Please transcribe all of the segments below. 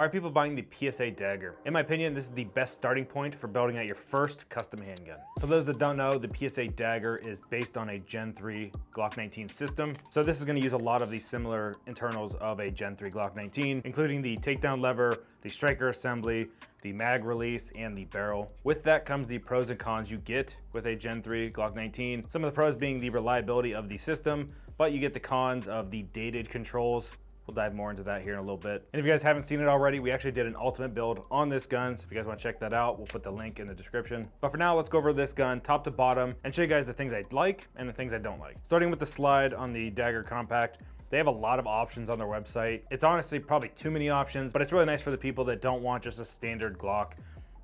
Are people buying the PSA Dagger? In my opinion, this is the best starting point for building out your first custom handgun. For those that don't know, the PSA Dagger is based on a Gen 3 Glock 19 system. So this is gonna use a lot of the similar internals of a Gen 3 Glock 19, including the takedown lever, the striker assembly, the mag release, and the barrel. With that comes the pros and cons you get with a Gen 3 Glock 19. Some of the pros being the reliability of the system, but you get the cons of the dated controls. We'll dive more into that here in a little bit. And if you guys haven't seen it already, we actually did an ultimate build on this gun. So if you guys want to check that out, we'll put the link in the description. But for now, let's go over this gun top to bottom and show you guys the things I like and the things I don't like. Starting with the slide on the Dagger Compact. They have a lot of options on their website. It's honestly probably too many options, but it's really nice for the people that don't want just a standard Glock.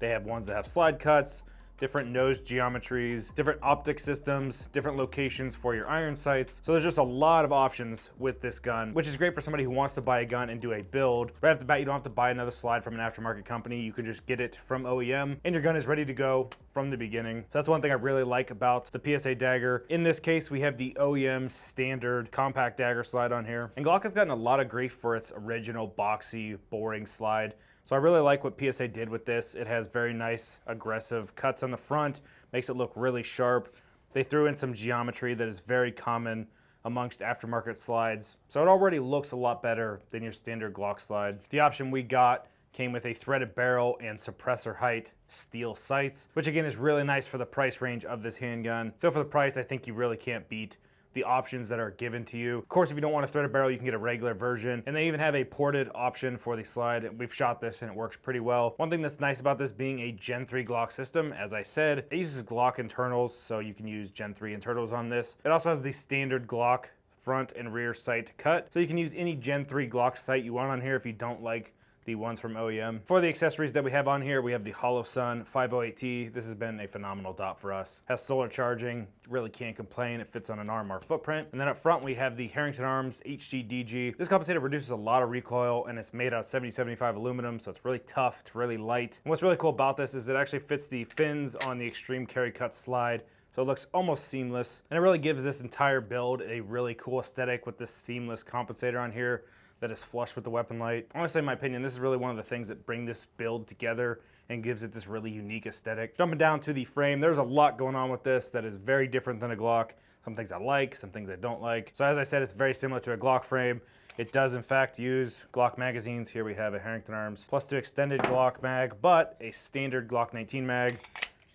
They have ones that have slide cuts, different nose geometries, different optic systems, different locations for your iron sights. So there's just a lot of options with this gun, which is great for somebody who wants to buy a gun and do a build. Right off the bat, you don't have to buy another slide from an aftermarket company. You can just get it from OEM and your gun is ready to go from the beginning. So that's one thing I really like about the PSA Dagger. In this case, we have the OEM standard compact dagger slide on here. And Glock has gotten a lot of grief for its original boxy, boring slide. So I really like what PSA did with this. It has very nice, aggressive cuts on the front, makes it look really sharp. They threw in some geometry that is very common amongst aftermarket slides. So it already looks a lot better than your standard Glock slide. The option we got came with a threaded barrel and suppressor height steel sights, which again is really nice for the price range of this handgun. So for the price, I think you really can't beat the options that are given to you. Of course, if you don't want a threaded barrel, you can get a regular version. And they even have a ported option for the slide. We've shot this and it works pretty well. One thing that's nice about this being a Gen 3 Glock system, as I said, it uses Glock internals, so you can use Gen 3 internals on this. It also has the standard Glock front and rear sight cut. So you can use any Gen 3 Glock sight you want on here if you don't like the ones from OEM. For the accessories that we have on here, we have the Hollow Sun 508T. This has been a phenomenal dot for us. Has solar charging, really can't complain. It fits on an RMR footprint. And then up front, we have the Herrington Arms HG-DG. This compensator reduces a lot of recoil and it's made out of 7075 aluminum, so it's really tough, it's really light. And what's really cool about this is it actually fits the fins on the extreme carry cut slide. So it looks almost seamless. And it really gives this entire build a really cool aesthetic with this seamless compensator on here that is flush with the weapon light. Honestly, in my opinion, this is really one of the things that bring this build together and gives it this really unique aesthetic. Jumping down to the frame, there's a lot going on with this that is very different than a Glock. Some things I like, some things I don't like. So as I said, it's very similar to a Glock frame. It does in fact use Glock magazines. Here we have a Herrington Arms plus 2 extended Glock mag, but a standard Glock 19 mag.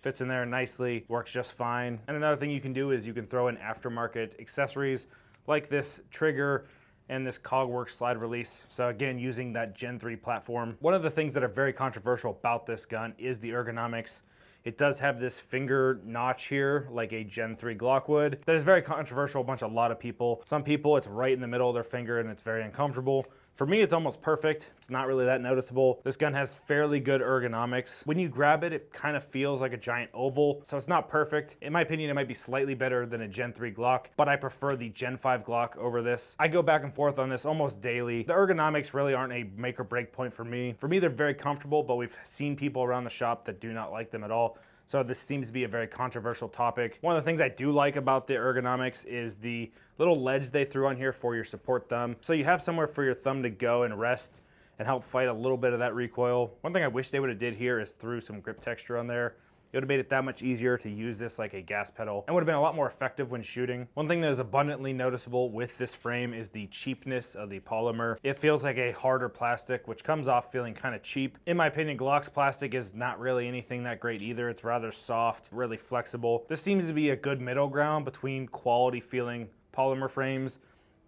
Fits in there nicely, works just fine. And another thing you can do is you can throw in aftermarket accessories like this trigger and this Cogworks slide release. So again, using that Gen 3 platform. One of the things that are very controversial about this gun is the ergonomics. It does have this finger notch here, like a Gen 3 Glock would. That is very controversial amongst a lot of people. Some people, it's right in the middle of their finger and it's very uncomfortable. For me, it's almost perfect. It's not really that noticeable. This gun has fairly good ergonomics. When you grab it, it kind of feels like a giant oval, so it's not perfect. In my opinion, it might be slightly better than a Gen 3 Glock, but I prefer the Gen 5 Glock over this. I go back and forth on this almost daily. The ergonomics really aren't a make or break point for me. For me, they're very comfortable, but we've seen people around the shop that do not like them at all. So this seems to be a very controversial topic. One of the things I do like about the ergonomics is the little ledge they threw on here for your support thumb. So you have somewhere for your thumb to go and rest and help fight a little bit of that recoil. One thing I wish they would have did here is threw some grip texture on there. It would have made it that much easier to use this like a gas pedal and would have been a lot more effective when shooting. One thing that is abundantly noticeable with this frame is the cheapness of the polymer. It feels like a harder plastic, which comes off feeling kind of cheap. In my opinion, Glock's plastic is not really anything that great either. It's rather soft, really flexible. This seems to be a good middle ground between quality feeling polymer frames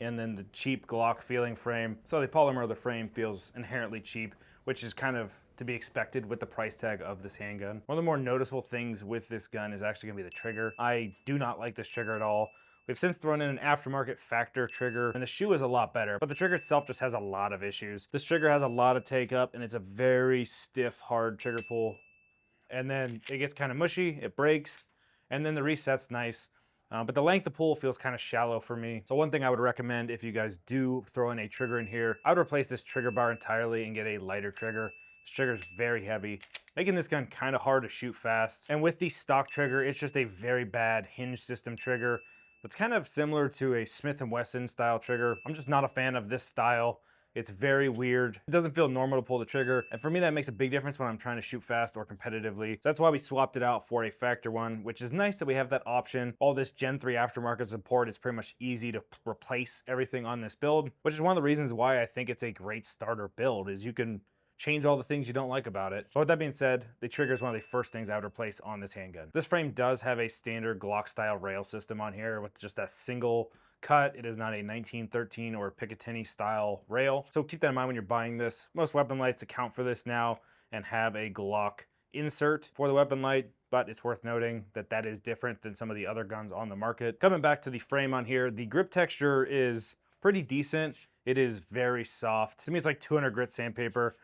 and then the cheap Glock feeling frame. So the polymer of the frame feels inherently cheap, which is kind of to be expected with the price tag of this handgun. One of the more noticeable things with this gun is actually gonna be the trigger. I do not like this trigger at all. We've since thrown in an aftermarket factor trigger, and the shoe is a lot better, but the trigger itself just has a lot of issues. This trigger has a lot of take up, and it's a very stiff, hard trigger pull. And then it gets kind of mushy, it breaks, and then the reset's nice. But the length of pull feels kind of shallow for me. So one thing I would recommend if you guys do throw in a trigger in here, I would replace this trigger bar entirely and get a lighter trigger. This trigger is very heavy, making this gun kind of hard to shoot fast. And with the stock trigger, it's just a very bad hinge system trigger. That's kind of similar to a Smith & Wesson style trigger. I'm just not a fan of this style It's very weird. It doesn't feel normal to pull the trigger. And for me, that makes a big difference when I'm trying to shoot fast or competitively. So that's why we swapped it out for a factor one, which is nice that we have that option. All this Gen 3 aftermarket support, it's pretty much easy to replace everything on this build, which is one of the reasons why I think it's a great starter build, is you can change all the things you don't like about it. But with that being said, the trigger is one of the first things I would replace on this handgun. This frame does have a standard Glock style rail system on here with just that single cut. It is not a 1913 or Picatinny style rail. So keep that in mind when you're buying this. Most weapon lights account for this now and have a Glock insert for the weapon light, but it's worth noting that that is different than some of the other guns on the market. Coming back to the frame on here, the grip texture is pretty decent. It is very soft. To me, it's like 200 grit sandpaper.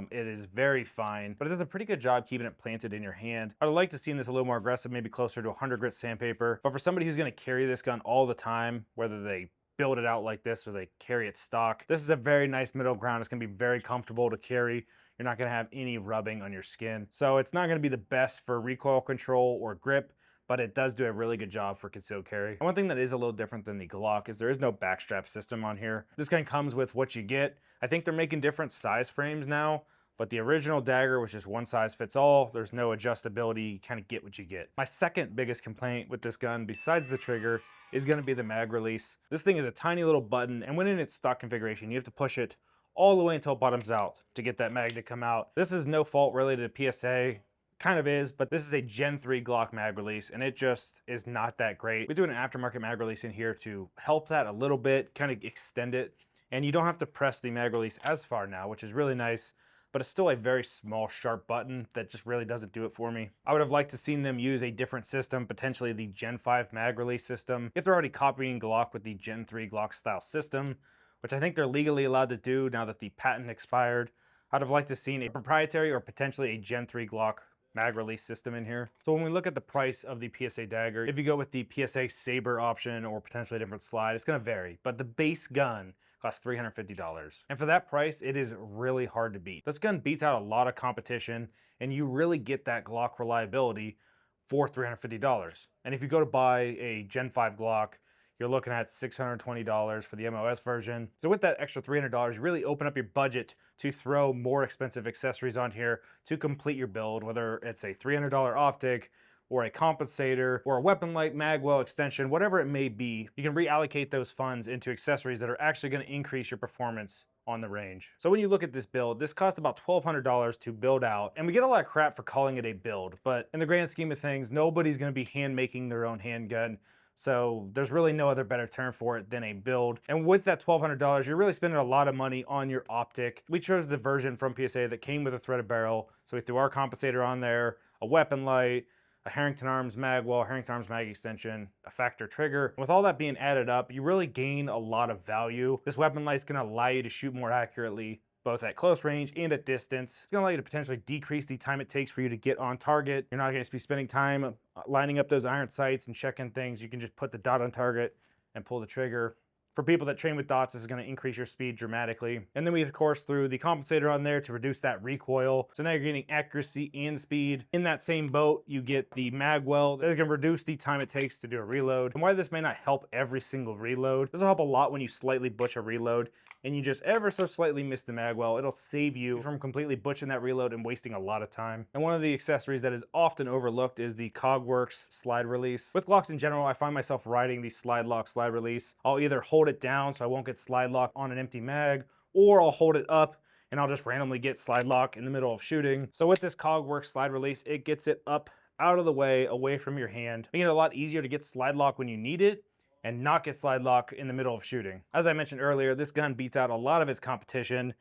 It is very fine, but it does a pretty good job keeping it planted in your hand. I'd like to see this a little more aggressive, maybe closer to 100 grit sandpaper. But for somebody who's going to carry this gun all the time, whether they build it out like this or they carry it stock, this is a very nice middle ground. It's going to be very comfortable to carry. You're not going to have any rubbing on your skin. So it's not going to be the best for recoil control or grip, but it does do a really good job for concealed carry. And one thing that is a little different than the Glock is there is no backstrap system on here. This gun comes with what you get. I think they're making different size frames now, but the original Dagger was just one size fits all. There's no adjustability, you kind of get what you get. My second biggest complaint with this gun, besides the trigger, is gonna be the mag release. This thing is a tiny little button, and when in its stock configuration, you have to push it all the way until it bottoms out to get that mag to come out. This is no fault related to PSA. Kind of is, but this is a Gen 3 Glock mag release, and it just is not that great. We do an aftermarket mag release in here to help that a little bit, kind of extend it, and you don't have to press the mag release as far now, which is really nice, but it's still a very small, sharp button that just really doesn't do it for me. I would have liked to seen them use a different system, potentially the Gen 5 mag release system. If they're already copying Glock with the Gen 3 Glock style system, which I think they're legally allowed to do now that the patent expired, I'd have liked to seen a proprietary or potentially a Gen 3 Glock mag release system in here. So when we look at the price of the PSA Dagger, if you go with the PSA Saber option or potentially a different slide, it's gonna vary, but the base gun costs $350. And for that price, it is really hard to beat. This gun beats out a lot of competition, and you really get that Glock reliability for $350. And if you go to buy a Gen 5 Glock, you're looking at $620 for the MOS version. So with that extra $300, you really open up your budget to throw more expensive accessories on here to complete your build, whether it's a $300 optic, or a compensator, or a weapon light, magwell extension, whatever it may be. You can reallocate those funds into accessories that are actually gonna increase your performance on the range. So when you look at this build, this costs about $1,200 to build out, and we get a lot of crap for calling it a build, but in the grand scheme of things, nobody's gonna be hand making their own handgun. So there's really no other better term for it than a build. And with that $1,200, you're really spending a lot of money on your optic. We chose the version from PSA that came with a threaded barrel. So we threw our compensator on there, a weapon light, a Herrington Arms magwell, Herrington Arms mag extension, a factor trigger. With all that being added up, you really gain a lot of value. This weapon light's gonna allow you to shoot more accurately, both at close range and at distance. It's gonna allow you to potentially decrease the time it takes for you to get on target. You're not gonna be spending time lining up those iron sights and checking things. You can just put the dot on target and pull the trigger. For people that train with dots, this is going to increase your speed dramatically. And then we, of course, threw the compensator on there to reduce that recoil. So now you're getting accuracy and speed. In that same boat, you get the magwell. That is going to reduce the time it takes to do a reload. And while this may not help every single reload, this will help a lot when you slightly butch a reload and you just ever so slightly miss the magwell. It'll save you from completely butching that reload and wasting a lot of time. And one of the accessories that is often overlooked is the Cogworks slide release. With Glocks in general, I find myself riding the slide lock slide release. I'll either hold it down so I won't get slide lock on an empty mag, or I'll hold it up and I'll just randomly get slide lock in the middle of shooting. So with this Cogworks slide release, it gets it up out of the way, away from your hand, making it a lot easier to get slide lock when you need it and not get slide lock in the middle of shooting. As I mentioned earlier, this gun beats out a lot of its competition.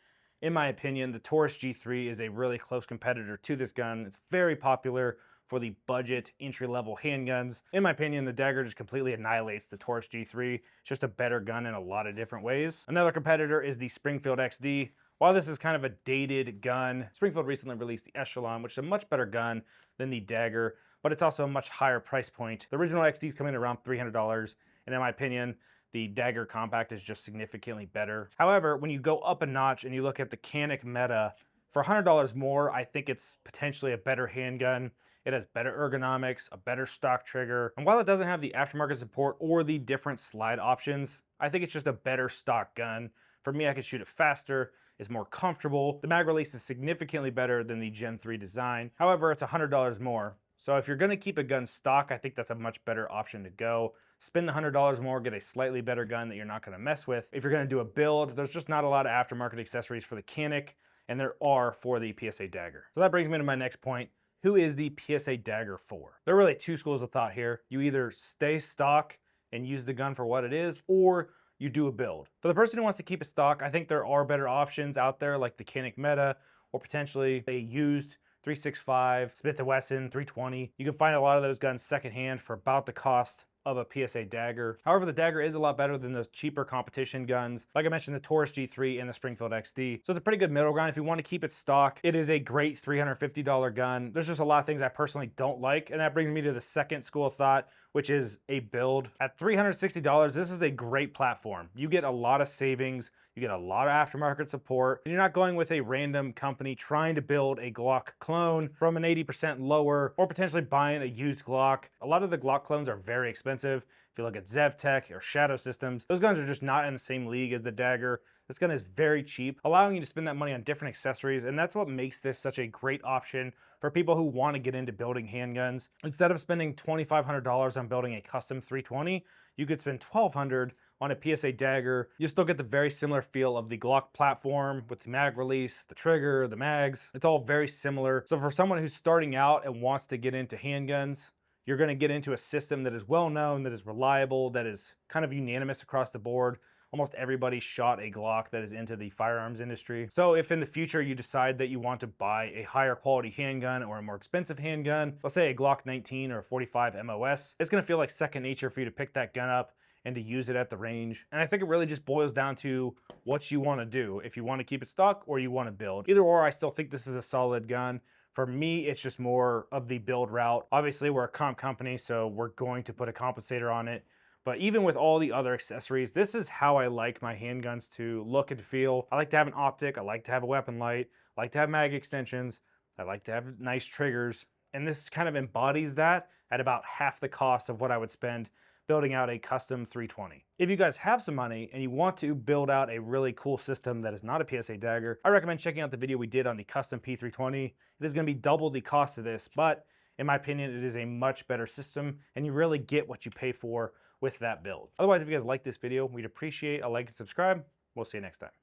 In my opinion, the Taurus G3 is a really close competitor to this gun. It's very popular for the budget entry-level handguns. In my opinion, the Dagger just completely annihilates the Taurus G3. It's just a better gun in a lot of different ways. Another competitor is the Springfield XD. While this is kind of a dated gun, Springfield recently released the Echelon, which is a much better gun than the Dagger, but it's also a much higher price point. The original XD is coming in around $300, and in my opinion, the Dagger Compact is just significantly better. However, when you go up a notch and you look at the Canic Meta, for $100 more, I think it's potentially a better handgun. It has better ergonomics, a better stock trigger, and while it doesn't have the aftermarket support or the different slide options, I think it's just a better stock gun For me, I could shoot it faster, it's more comfortable. The mag release is significantly better than the Gen 3 design. However, it's $100 more. So if you're gonna keep a gun stock, I think that's a much better option to go. Spend the $100 more, get a slightly better gun that you're not gonna mess with. If you're gonna do a build, there's just not a lot of aftermarket accessories for the Canik, and there are for the PSA Dagger. So that brings me to my next point. Who is the PSA Dagger for? There are really two schools of thought here. You either stay stock and use the gun for what it is, or you do a build. For the person who wants to keep it stock, I think there are better options out there like the Canik Meta, or potentially a used 365, Smith & Wesson 320. You can find a lot of those guns secondhand for about the cost of a PSA Dagger. However, the Dagger is a lot better than those cheaper competition guns. Like I mentioned, the Taurus G3 and the Springfield XD. So it's a pretty good middle ground if you want to keep it stock. It is a great $350 gun. There's just a lot of things I personally don't like. And that brings me to the second school of thought, which is a build. At $360, this is a great platform. You get a lot of savings, you get a lot of aftermarket support, and you're not going with a random company trying to build a Glock clone from an 80% lower, or potentially buying a used Glock. A lot of the Glock clones are very expensive. If you look at ZevTech or Shadow Systems, those guns are just not in the same league as the Dagger. This gun is very cheap, allowing you to spend that money on different accessories, and that's what makes this such a great option for people who want to get into building handguns. Instead of spending $2,500 on building a custom 320, you could spend $1,200 on a PSA Dagger. You still get the very similar feel of the Glock platform with the mag release, the trigger, the mags. It's all very similar. So for someone who's starting out and wants to get into handguns, you're going to get into a system that is well known, that is reliable, that is kind of unanimous across the board. Almost everybody shot a Glock that is into the firearms industry. So if in the future you decide that you want to buy a higher quality handgun or a more expensive handgun, let's say a Glock 19 or a 45 MOS, it's gonna feel like second nature for you to pick that gun up and to use it at the range. And I think it really just boils down to what you wanna do. If you wanna keep it stock or you wanna build. Either or, I still think this is a solid gun. For me, it's just more of the build route. Obviously, we're a comp company, so we're going to put a compensator on it. But even with all the other accessories, this is how I like my handguns to look and feel. I like to have an optic, I like to have a weapon light, I like to have mag extensions, I like to have nice triggers. And this kind of embodies that at about half the cost of what I would spend building out a custom 320. If you guys have some money and you want to build out a really cool system that is not a PSA Dagger, I recommend checking out the video we did on the custom P320. It is gonna be double the cost of this, but in my opinion, it is a much better system and you really get what you pay for with that build. Otherwise, if you guys like this video, we'd appreciate a like and subscribe. We'll see you next time.